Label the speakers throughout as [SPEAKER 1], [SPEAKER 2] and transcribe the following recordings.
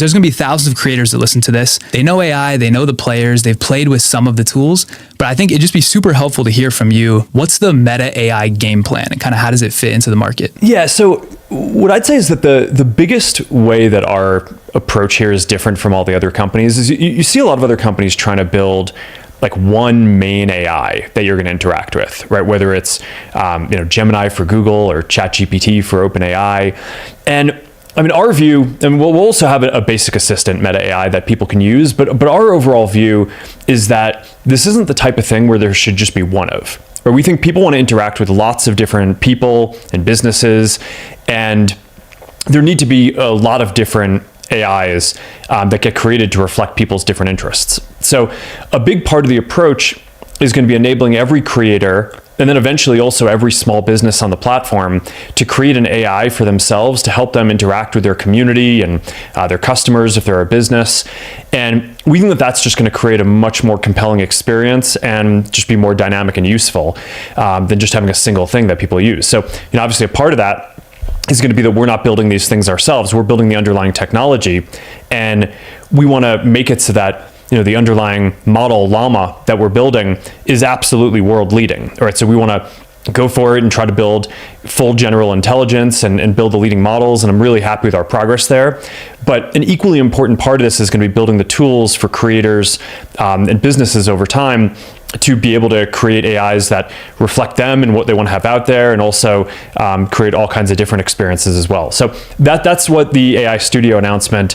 [SPEAKER 1] There's going to be thousands of creators that listen to this. They know AI, they know the players, they've played with some of the tools, but I think it'd just be super helpful to hear from you. What's the Meta AI game plan and kind of how does it fit into the market?
[SPEAKER 2] Yeah, so what I'd say is that the biggest way that our approach here is different from all the other companies is you see a lot of other companies trying to build like one main AI that you're going to interact with, right? Whether it's Gemini for Google or ChatGPT for OpenAI. And I mean, our view, and we'll also have a basic assistant Meta AI that people can use, but our overall view is that this isn't the type of thing where there should just be one of. Or we think people want to interact with lots of different people and businesses, and there need to be a lot of different AIs that get created to reflect people's different interests. So a big part of the approach is going to be enabling every creator and then eventually also every small business on the platform to create an AI for themselves to help them interact with their community and their customers if they're a business. And we think that that's just going to create a much more compelling experience and just be more dynamic and useful than just having a single thing that people use. So, obviously a part of that is going to be that we're not building these things ourselves. We're building the underlying technology, and we want to make it so that the underlying model Llama that we're building is absolutely world leading. All right, so we want to go for it and try to build full general intelligence and build the leading models, and I'm really happy with our progress there. But an equally important part of this is going to be building the tools for creators and businesses over time to be able to create AIs that reflect them and what they want to have out there, and also create all kinds of different experiences as well. So that's what the AI Studio announcement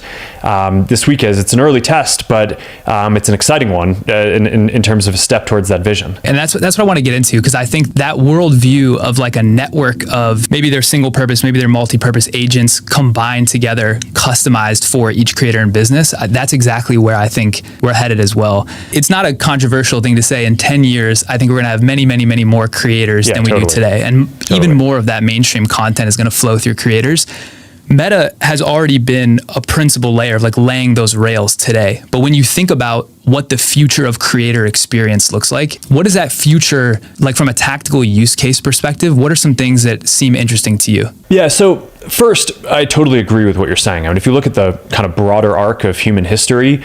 [SPEAKER 2] this week is. It's an early test, but it's an exciting one in terms of a step towards that vision.
[SPEAKER 1] And that's what I want to get into, because I think that worldview of like a network of maybe they're single purpose, maybe they're multi-purpose agents combined together, customized for each creator and business, that's exactly where I think we're headed as well. It's not a controversial thing to say. In 10 years, I think we're going to have many, many, many more creators than we do today. And even more of that mainstream content is going to flow through creators. Meta has already been a principal layer of like laying those rails today. But when you think about what the future of creator experience looks like, what is that future like from a tactical use case perspective? What are some things that seem interesting to you?
[SPEAKER 2] Yeah, so first, I totally agree with what you're saying. I mean, if you look at the kind of broader arc of human history,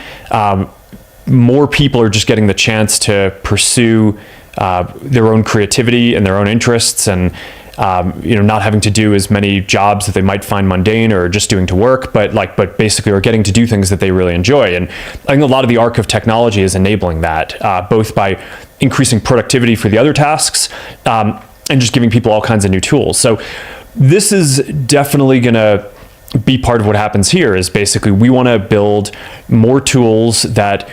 [SPEAKER 2] more people are just getting the chance to pursue their own creativity and their own interests, and not having to do as many jobs that they might find mundane or just doing to work, but basically are getting to do things that they really enjoy. And I think a lot of the arc of technology is enabling that, both by increasing productivity for the other tasks and just giving people all kinds of new tools. So this is definitely going to be part of what happens here. Is basically we want to build more tools that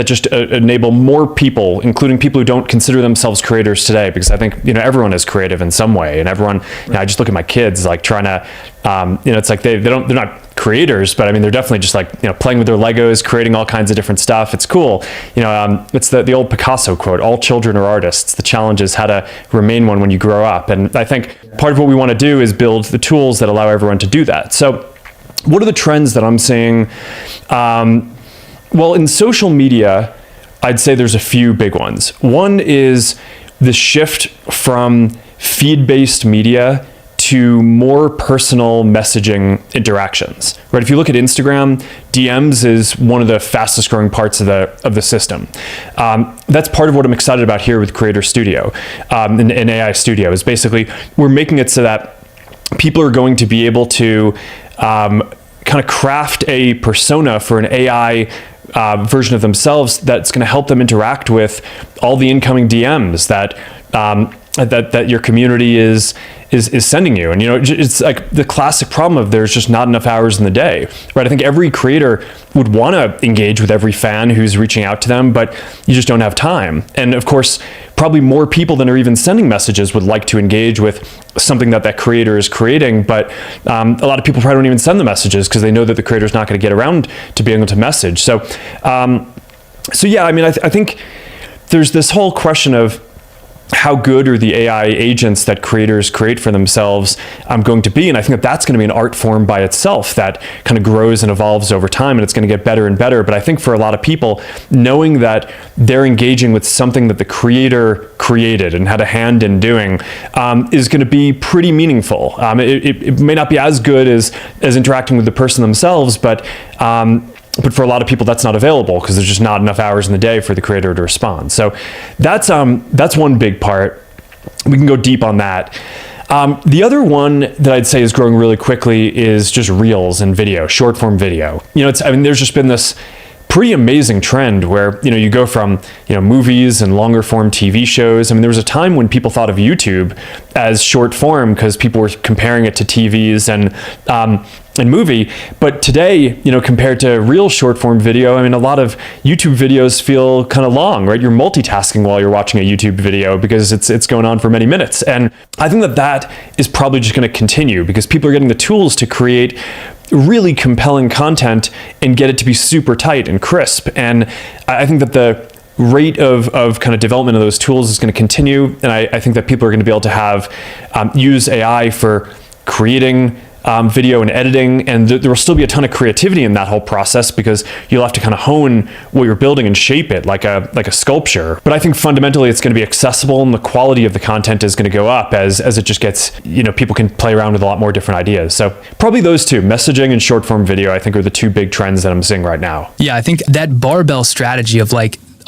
[SPEAKER 2] just enable more people, including people who don't consider themselves creators today, because I think everyone is creative in some way, and everyone. I just look at my kids like trying to, it's like they're not creators, but I mean they're definitely just like playing with their Legos, creating all kinds of different stuff. It's cool. It's the old Picasso quote: "All children are artists. The challenge is how to remain one when you grow up." And I think part of what we want to do is build the tools that allow everyone to do that. So, what are the trends that I'm seeing? Well, in social media, I'd say there's a few big ones. One is the shift from feed-based media to more personal messaging interactions, right? If you look at Instagram, DMs is one of the fastest growing parts of the system. That's part of what I'm excited about here with Creator Studio and AI Studio. Is basically we're making it so that people are going to be able to kind of craft a persona for an AI version of themselves that's going to help them interact with all the incoming DMs that your community is sending you. And it's like the classic problem of there's just not enough hours in the day, right? I think every creator would want to engage with every fan who's reaching out to them, but you just don't have time. And of course, probably more people than are even sending messages would like to engage with something that creator is creating, but a lot of people probably don't even send the messages because they know that the creator's not going to get around to being able to message. So yeah, I mean, I think there's this whole question of how good are the AI agents that creators create for themselves going to be? And I think that that's going to be an art form by itself that kind of grows and evolves over time, and it's going to get better and better. But I think for a lot of people, knowing that they're engaging with something that the creator created and had a hand in doing is going to be pretty meaningful. It may not be as good as interacting with the person themselves, but for a lot of people, that's not available because there's just not enough hours in the day for the creator to respond. So that's one big part. We can go deep on that. The other one that I'd say is growing really quickly is just reels and video, short form video. There's just been this pretty amazing trend where, you go from, movies and longer form TV shows. There was a time when people thought of YouTube as short form because people were comparing it to TVs and movie. But today, compared to real short form video, a lot of YouTube videos feel kind of long, right? You're multitasking while you're watching a YouTube video because it's going on for many minutes. And I think that is probably just going to continue because people are getting the tools to create really compelling content and get it to be super tight and crisp. And I think that the rate of kind of development of those tools is going to continue. And I think that people are going to be able to have use AI for creating video and editing, and there will still be a ton of creativity in that whole process because you'll have to kind of hone what you're building and shape it like a sculpture. But I think fundamentally it's going to be accessible, and the quality of the content is going to go up as it just gets, people can play around with a lot more different ideas. So probably those two, messaging and short form video, I think are the two big trends that I'm seeing right now.
[SPEAKER 1] Yeah, I think that barbell strategy of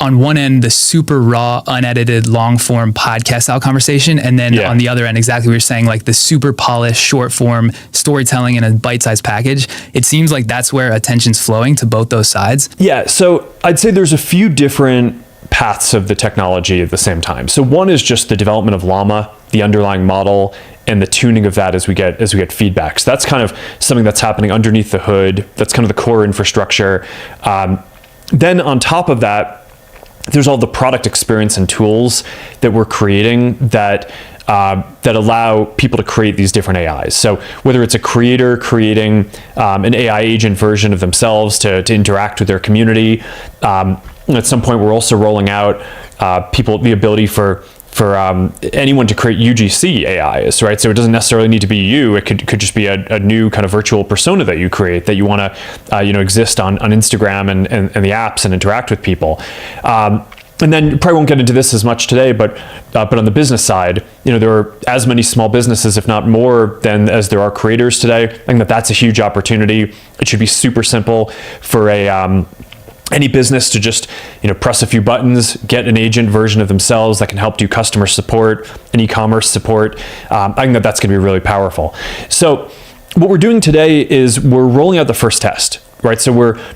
[SPEAKER 1] on one end, the super raw, unedited, long form podcast style conversation. And then on the other end, exactly what you're saying, the super polished, short form storytelling in a bite-sized package. It seems like that's where attention's flowing to both those sides.
[SPEAKER 2] Yeah. So I'd say there's a few different paths of the technology at the same time. So one is just the development of Llama, the underlying model, and the tuning of that as we get feedback. So that's kind of something that's happening underneath the hood. That's kind of the core infrastructure. Then on top of that, there's all the product experience and tools that we're creating that allow people to create these different AIs. So whether it's a creator creating an AI agent version of themselves to interact with their community, at some point we're also rolling out the ability for anyone to create UGC AIs, right? So it doesn't necessarily need to be you. It could just be a new kind of virtual persona that you create that you want to exist on Instagram and the apps and interact with people. And then you probably won't get into this as much today, but on the business side, there are as many small businesses, if not more, as there are creators today. I think that's a huge opportunity. It should be super simple for any business to just press a few buttons, get an agent version of themselves that can help do customer support and e-commerce support. I think that's going to be really powerful. So what we're doing today is we're rolling out the first test, right? So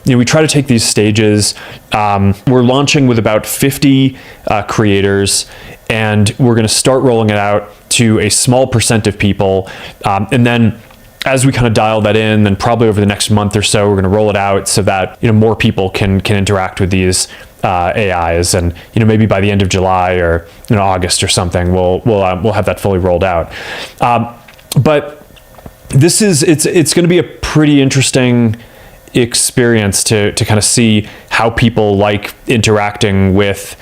[SPEAKER 2] we try to take these stages. We're launching with about 50 creators, and we're going to start rolling it out to a small percent of people, and then as we kind of dial that in, then probably over the next month or so, we're going to roll it out so that more people can interact with these AIs, and maybe by the end of July or August or something, we'll have that fully rolled out. But it's going to be a pretty interesting experience to kind of see how people like interacting with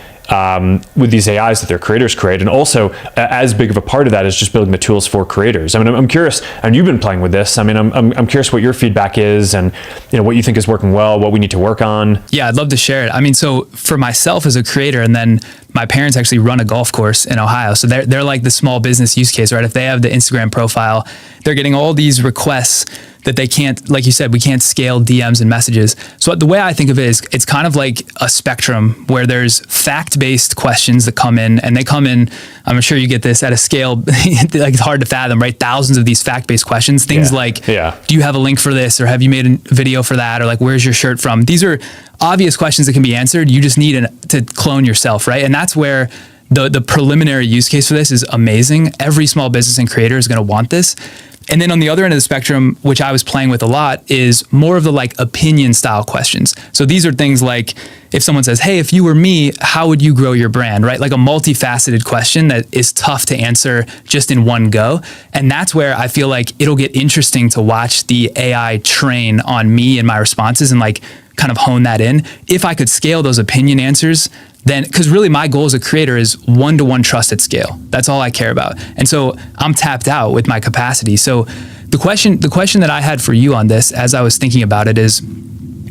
[SPEAKER 2] these AIs that their creators create. And also, as big of a part of that is just building the tools for creators. I'm curious, and you've been playing with this. I'm curious what your feedback is, and what you think is working well, what we need to work on.
[SPEAKER 1] Yeah, I'd love to share it. So for myself as a creator, and then my parents actually run a golf course in Ohio. So they're like the small business use case, right? If they have the Instagram profile, they're getting all these requests that they can't, like you said, we can't scale DMs and messages. So the way I think of it is it's kind of like a spectrum where there's fact-based questions that come in, and they come in, I'm sure you get this at a scale, it's hard to fathom, right? Thousands of these fact-based questions, things like, do you have a link for this? Or have you made a video for that? Or where's your shirt from? These are obvious questions that can be answered. You just need to clone yourself, right? And that's where the preliminary use case for this is amazing. Every small business and creator is going to want this. And then on the other end of the spectrum, which I was playing with a lot, is more of the opinion style questions. So these are things like, if someone says, hey, if you were me, how would you grow your brand, right? Like a multifaceted question that is tough to answer just in one go. And that's where I feel like it'll get interesting to watch the AI train on me and my responses and like kind of hone that in. If I could scale those opinion answers, then, because really my goal as a creator is one-to-one trust at scale. That's all I care about. And so I'm tapped out with my capacity. So the question that I had for you on this, as I was thinking about it, is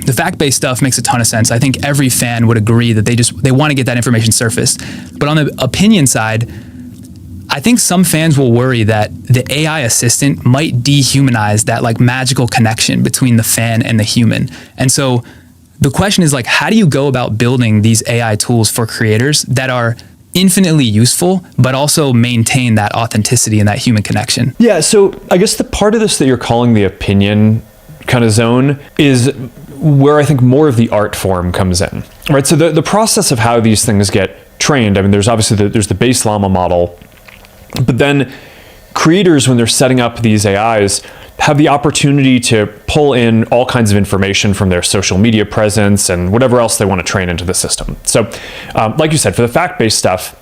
[SPEAKER 1] the fact-based stuff makes a ton of sense. I think every fan would agree that they want to get that information surfaced. But on the opinion side, I think some fans will worry that the AI assistant might dehumanize that like magical connection between the fan and the human. And so the question is like, how do you go about building these AI tools for creators that are infinitely useful, but also maintain that authenticity and that human connection?
[SPEAKER 2] Yeah, so I guess the part of this that you're calling the opinion kind of zone is where I think more of the art form comes in, right? So the process of how these things get trained, I mean, there's obviously there's the base llama model, but then creators, when they're setting up these AIs, have the opportunity to pull in all kinds of information from their social media presence and whatever else they want to train into the system. So like you said, for the fact-based stuff,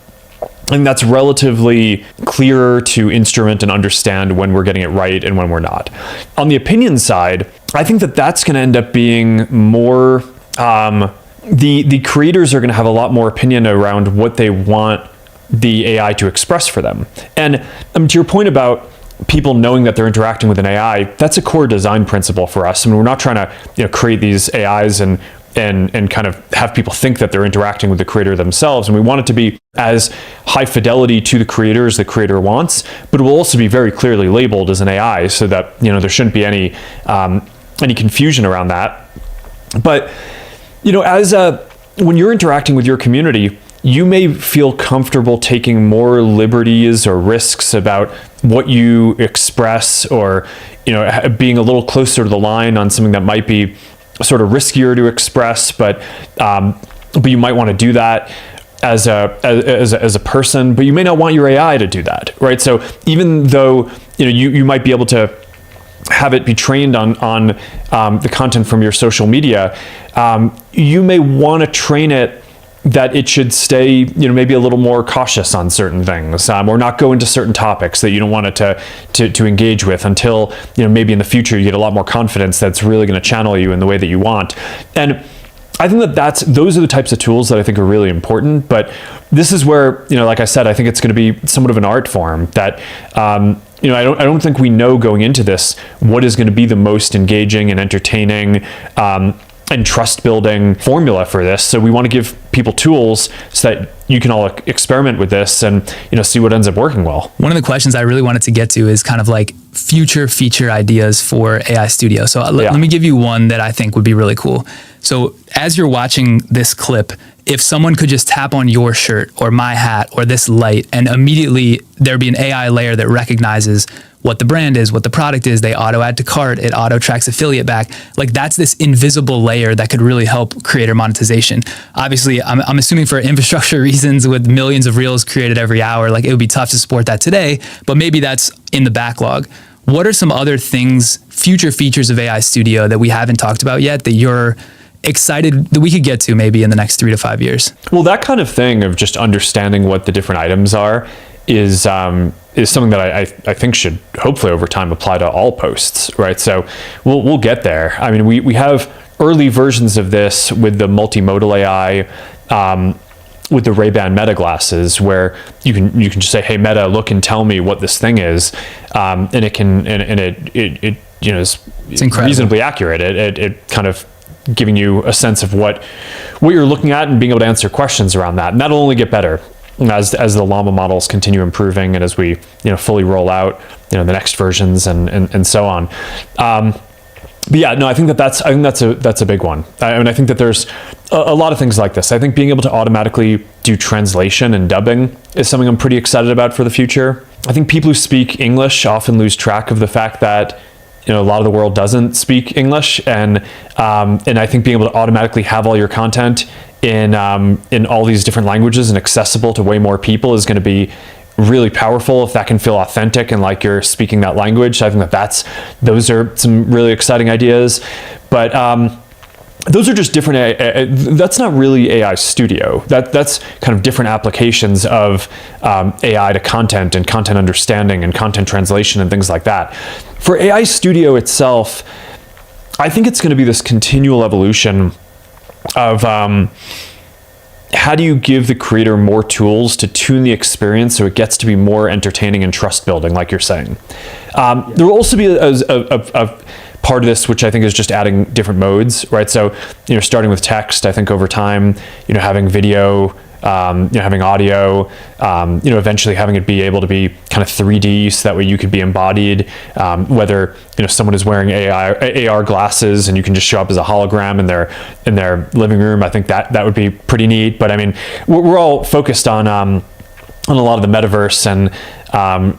[SPEAKER 2] and that's relatively clearer to instrument and understand when we're getting it right and when we're not. On the opinion side, I think that that's going to end up being more, the creators are going to have a lot more opinion around what they want the AI to express for them. And to your point about people knowing that they're interacting with an AI, that's a core design principle for us. I mean, we're not trying to create these AIs and kind of have people think that they're interacting with the creator themselves. And we want it to be as high fidelity to the creator as the creator wants, but it will also be very clearly labeled as an AI so that, there shouldn't be any confusion around that. But, when you're interacting with your community, you may feel comfortable taking more liberties or risks about what you express, or being a little closer to the line on something that might be sort of riskier to express, but you might want to do that as a person, but you may not want your AI to do that, right? So even though you might be able to have it be trained on the content from your social media, you may want to train it that it should stay, maybe a little more cautious on certain things, or not go into certain topics that you don't want it to engage with until, maybe in the future you get a lot more confidence that's really going to channel you in the way that you want. And I think those are the types of tools that I think are really important. But this is where, like I said, I think it's going to be somewhat of an art form that, I don't think we know going into this what is going to be the most engaging and entertaining, and trust building formula for this. So we want to give people tools so that you can all experiment with this and see what ends up working well.
[SPEAKER 1] One of the questions I really wanted to get to is kind of like future feature ideas for AI Studio. So let me give you one that I think would be really cool. So as you're watching this clip, if someone could just tap on your shirt or my hat or this light, and immediately there'd be an AI layer that recognizes what the brand is, what the product is, they auto add to cart, it auto tracks affiliate back. Like that's this invisible layer that could really help creator monetization. Obviously, I'm assuming for infrastructure reasons with millions of reels created every hour, like it would be tough to support that today, but maybe that's in the backlog. What are some other things, future features of AI Studio that we haven't talked about yet that you're excited that we could get to maybe in the next 3 to 5 years?
[SPEAKER 2] Well, that kind of thing of just understanding what the different items are is something that I think should hopefully over time apply to all posts, right? So we'll get there. I mean, we have early versions of this with the multimodal AI, with the Ray-Ban Meta glasses, where you can just say, hey Meta, look and tell me what this thing is, and it can it is reasonably accurate. It kind of giving you a sense of what you're looking at and being able to answer questions around that, and that'll only get better as the llama models continue improving and as we fully roll out the next versions and so on. But yeah, no, I think that's a big one. I mean, I think that there's a lot of things like this. I think being able to automatically do translation and dubbing is something I'm pretty excited about for the future. I think people who speak English often lose track of the fact that a lot of the world doesn't speak English, and I think being able to automatically have all your content in all these different languages and accessible to way more people is going to be really powerful if that can feel authentic and like you're speaking that language. So I think those are some really exciting ideas. But those are just different. That's not really AI Studio. That's kind of different applications of AI to content and content understanding and content translation and things like that. For AI Studio itself, I think it's going to be this continual evolution of how do you give the creator more tools to tune the experience so it gets to be more entertaining and trust building, like you're saying. There will also be a part of this, which I think is just adding different modes, right? So, starting with text, I think over time, having video, having audio, eventually having it be able to be kind of 3D, so that way you could be embodied, whether, someone is wearing AR glasses and you can just show up as a hologram in their living room. I think that would be pretty neat. But I mean, we're all focused on a lot of the metaverse and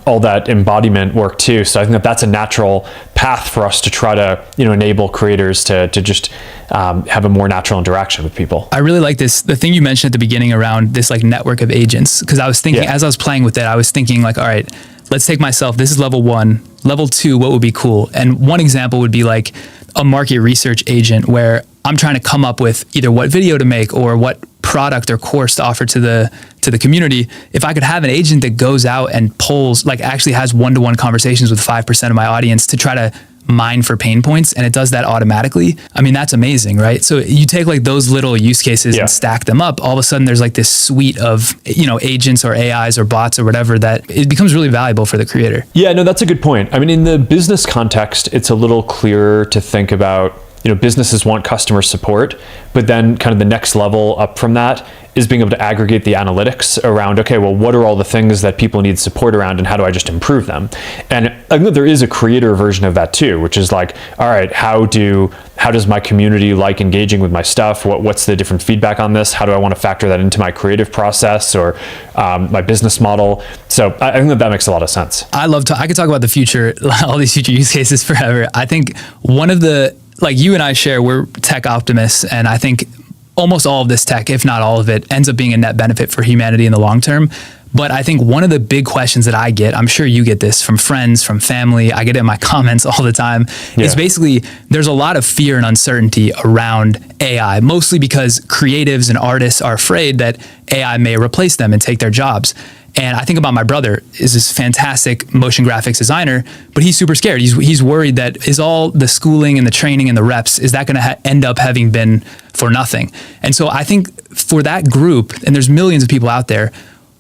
[SPEAKER 2] all that embodiment work too. So I think that's a natural path for us to try to enable creators to just have a more natural interaction with people.
[SPEAKER 1] I really like this, the thing you mentioned at the beginning around this like network of agents, because I was thinking, as I was playing with it, I was thinking like, all right, let's take myself, this is level 1, level 2, what would be cool? And one example would be like a market research agent where I'm trying to come up with either what video to make or what product or course to offer to the community. If I could have an agent that goes out and polls, like actually has one-to-one conversations with 5% of my audience to try to mine for pain points, and it does that automatically. I mean, that's amazing, right? So you take like those little use cases and stack them up, all of a sudden there's like this suite of, agents or AIs or bots or whatever that it becomes really valuable for the creator.
[SPEAKER 2] Yeah, no, that's a good point. I mean, in the business context, it's a little clearer to think about, businesses want customer support, but then kind of the next level up from that is being able to aggregate the analytics around, okay, well, what are all the things that people need support around and how do I just improve them? And I think there is a creator version of that too, which is like, all right, how does my community like engaging with my stuff? What's the different feedback on this? How do I want to factor that into my creative process or my business model? So I think that makes a lot of sense.
[SPEAKER 1] I could talk about the future, all these future use cases forever. I think one of the, like you and I share, we're tech optimists, and I think almost all of this tech, if not all of it, ends up being a net benefit for humanity in the long term. But I think one of the big questions that I get, I'm sure you get this from friends, from family, I get it in my comments all the time, is basically there's a lot of fear and uncertainty around AI, mostly because creatives and artists are afraid that AI may replace them and take their jobs. And I think about my brother is this fantastic motion graphics designer, but he's super scared. He's worried that is all the schooling and the training and the reps, is that going to end up having been for nothing? And so I think for that group, and there's millions of people out there,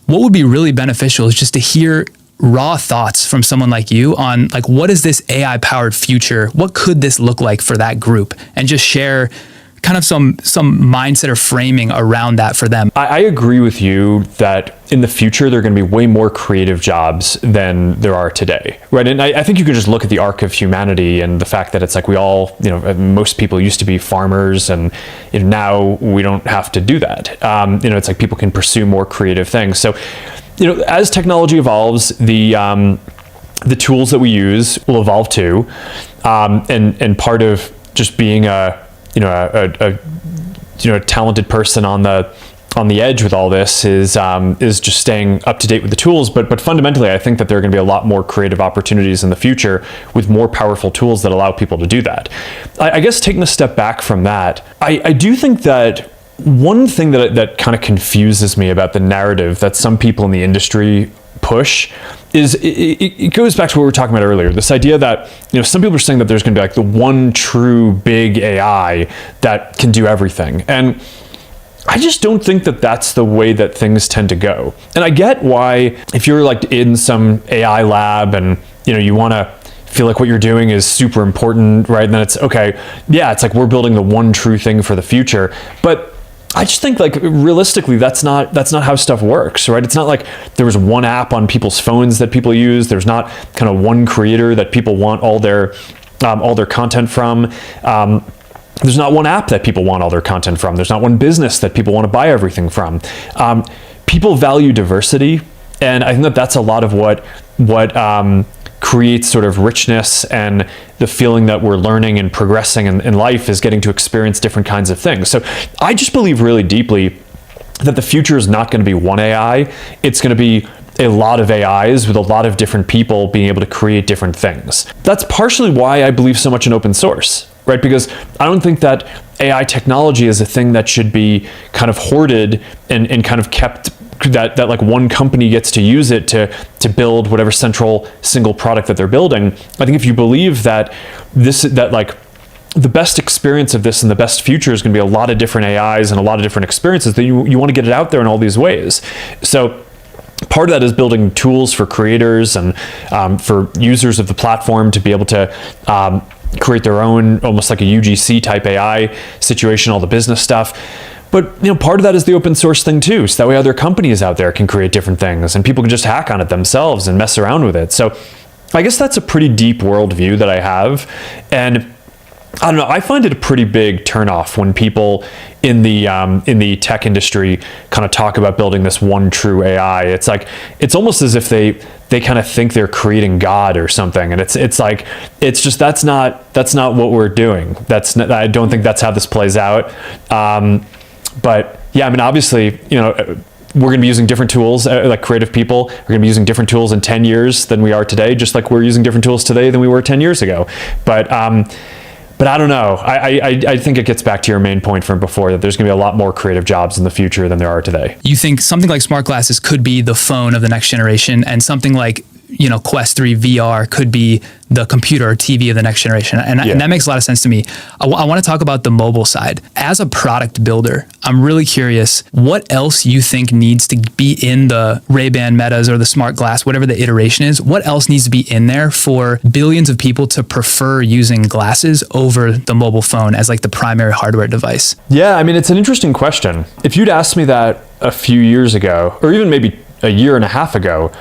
[SPEAKER 1] what would be really beneficial is just to hear raw thoughts from someone like you on like, what is this AI powered future? What could this look like for that group? And just share kind of some mindset or framing around that for them.
[SPEAKER 2] I agree with you that in the future, there are going to be way more creative jobs than there are today, right? And I think you could just look at the arc of humanity and the fact that it's like we all, most people used to be farmers, and now we don't have to do that. It's like people can pursue more creative things. So, as technology evolves, the tools that we use will evolve too, and part of just being a talented person on the edge with all this is just staying up to date with the tools. But fundamentally, I think that there are going to be a lot more creative opportunities in the future with more powerful tools that allow people to do that. I guess taking a step back from that, I do think that one thing that kind of confuses me about the narrative that some people in the industry push is it goes back to what we were talking about earlier. This idea that, some people are saying that there's going to be like the one true big AI that can do everything. And I just don't think that that's the way that things tend to go. And I get why, if you're like in some AI lab and, you want to feel like what you're doing is super important, right? And then it's okay. Yeah, it's like we're building the one true thing for the future. But I just think like realistically, that's not how stuff works, right? It's not like there was one app on people's phones that people use. There's not kind of one creator that people want all their content from. There's not one app that people want all their content from. There's not one business that people want to buy everything from. People value diversity, and I think that that's a lot of what creates sort of richness, and the feeling that we're learning and progressing in life is getting to experience different kinds of things. So I just believe really deeply that the future is not going to be one AI. It's going to be a lot of AIs with a lot of different people being able to create different things. That's partially why I believe so much in open source, right? Because I don't think that AI technology is a thing that should be kind of hoarded and kind of kept, that like one company gets to use it to build whatever central single product that they're building. I think if you believe that like the best experience of this and the best future is going to be a lot of different AIs and a lot of different experiences, then you want to get it out there in all these ways. So part of that is building tools for creators and for users of the platform to be able to create their own, almost like a UGC type AI situation, all the business stuff. But part of that is the open source thing too, so that way other companies out there can create different things and people can just hack on it themselves and mess around with it. So I guess that's a pretty deep worldview that I have, and I don't know, I find it a pretty big turnoff when people in the tech industry kind of talk about building this one true AI. It's like, it's almost as if they kind of think they're creating God or something, and it's like, it's just, that's not what we're doing. I don't think that's how this plays out. But yeah, I mean, obviously, we're going to be using different tools, like creative people. We're going to be using different tools in 10 years than we are today, just like we're using different tools today than we were 10 years ago. But I don't know. I think it gets back to your main point from before, that there's going to be a lot more creative jobs in the future than there are today.
[SPEAKER 1] You think something like smart glasses could be the phone of the next generation, and something like Quest 3 VR could be the computer or TV of the next generation. And that makes a lot of sense to me. I want to talk about the mobile side. As a product builder, I'm really curious what else you think needs to be in the Ray-Ban Metas or the smart glass, whatever the iteration is. What else needs to be in there for billions of people to prefer using glasses over the mobile phone as like the primary hardware device?
[SPEAKER 2] Yeah, I mean, it's an interesting question. If you'd asked me that a few years ago, or even maybe a year and a half ago,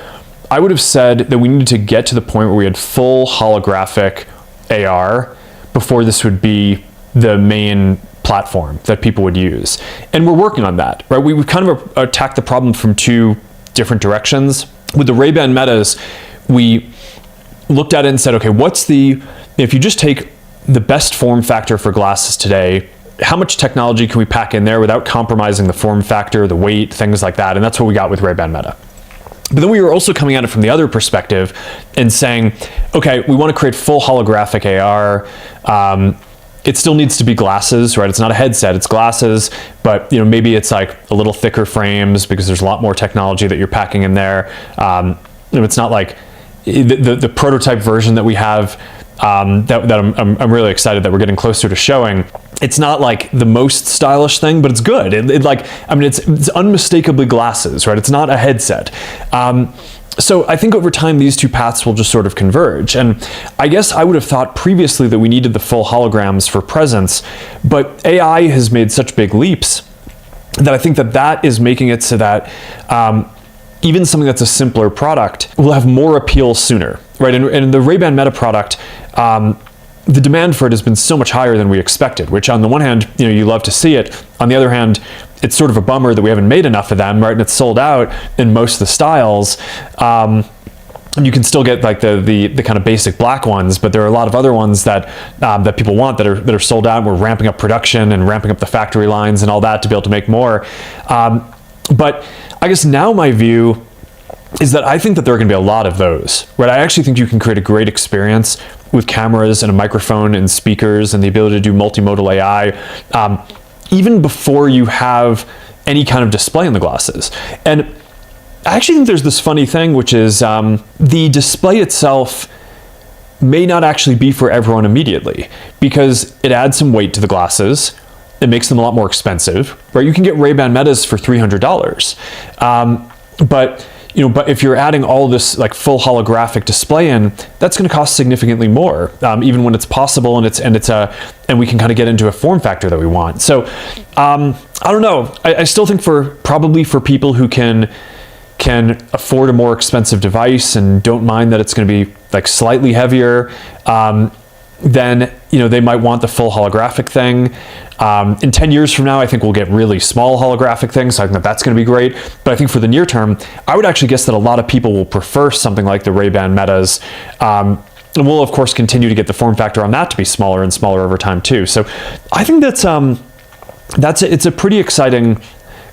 [SPEAKER 2] I would have said that we needed to get to the point where we had full holographic AR before this would be the main platform that people would use. And we're working on that, right? We kind of attacked the problem from two different directions. With the Ray-Ban Metas, we looked at it and said, okay, if you just take the best form factor for glasses today, how much technology can we pack in there without compromising the form factor, the weight, things like that? And that's what we got with Ray-Ban Meta. But then we were also coming at it from the other perspective and saying, okay, we want to create full holographic AR. It still needs to be glasses, right? It's not a headset, it's glasses, but maybe it's like a little thicker frames because there's a lot more technology that you're packing in there. It's not like the prototype version that we have, that I'm really excited that we're getting closer to showing. It's not like the most stylish thing, but it's good. It's unmistakably glasses, right? It's not a headset. So I think over time, these two paths will just sort of converge. And I guess I would have thought previously that we needed the full holograms for presence, but AI has made such big leaps that I think that is making it so that even something that's a simpler product will have more appeal sooner, right? And the Ray-Ban Meta product, the demand for it has been so much higher than we expected, which on the one hand, you love to see it. On the other hand, it's sort of a bummer that we haven't made enough of them, right? And it's sold out in most of the styles. And you can still get like the kind of basic black ones, but there are a lot of other ones that people want that are sold out. And we're ramping up production and ramping up the factory lines and all that to be able to make more. But I guess now my view is that I think that there are going to be a lot of those, right? I actually think you can create a great experience with cameras and a microphone and speakers and the ability to do multimodal AI, even before you have any kind of display in the glasses. And I actually think there's this funny thing, which is the display itself may not actually be for everyone immediately, because it adds some weight to the glasses. It makes them a lot more expensive, right? You can get Ray-Ban Metas for $300. But if you're adding all this like full holographic display in, that's going to cost significantly more, even when it's possible and we can kind of get into a form factor that we want. So I don't know. I still think probably for people who can afford a more expensive device and don't mind that it's going to be like slightly heavier, then they might want the full holographic thing. In 10 years from now, I think we'll get really small holographic things. So I think that's going to be great. But I think for the near term, I would actually guess that a lot of people will prefer something like the Ray-Ban Metas. And we'll of course continue to get the form factor on that to be smaller and smaller over time too. So I think it's a pretty exciting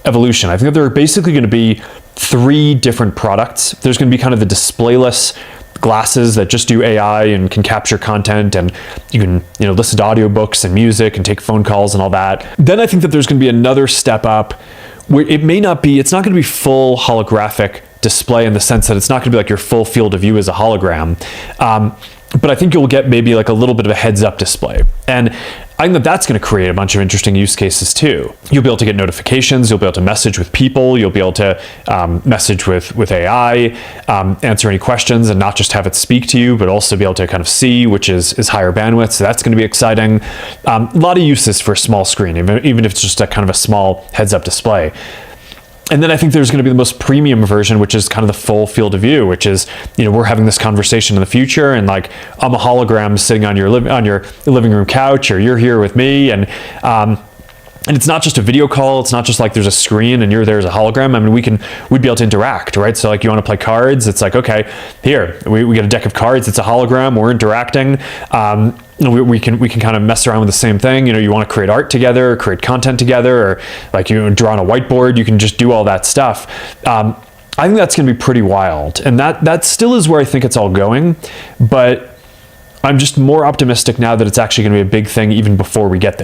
[SPEAKER 2] evolution. I think there are basically going to be three different products. There's going to be kind of the displayless glasses that just do AI and can capture content, and you can, listen to audiobooks and music and take phone calls and all that. Then I think that there's going to be another step up where it's not going to be full holographic display in the sense that it's not going to be like your full field of view as a hologram. But I think you'll get maybe like a little bit of a heads up display. And I think that that's going to create a bunch of interesting use cases too. You'll be able to get notifications. You'll be able to message with people. You'll be able to message with AI, answer any questions, and not just have it speak to you, but also be able to kind of see, which is higher bandwidth. So that's going to be exciting. A lot of uses for a small screen, even if it's just a kind of a small heads up display. And then I think there's going to be the most premium version, which is kind of the full field of view, which is, we're having this conversation in the future, and like I'm a hologram sitting on your living room couch, or you're here with me, and it's not just a video call. It's not just like there's a screen and you're there as a hologram. I mean, we'd be able to interact, right? So like you want to play cards, it's like, okay, here, we get a deck of cards. It's a hologram. We're interacting. We can kind of mess around with the same thing. You want to create art together, or create content together, or like draw on a whiteboard. You can just do all that stuff. I think that's going to be pretty wild. And that still is where I think it's all going. But I'm just more optimistic now that it's actually going to be a big thing even before we get there.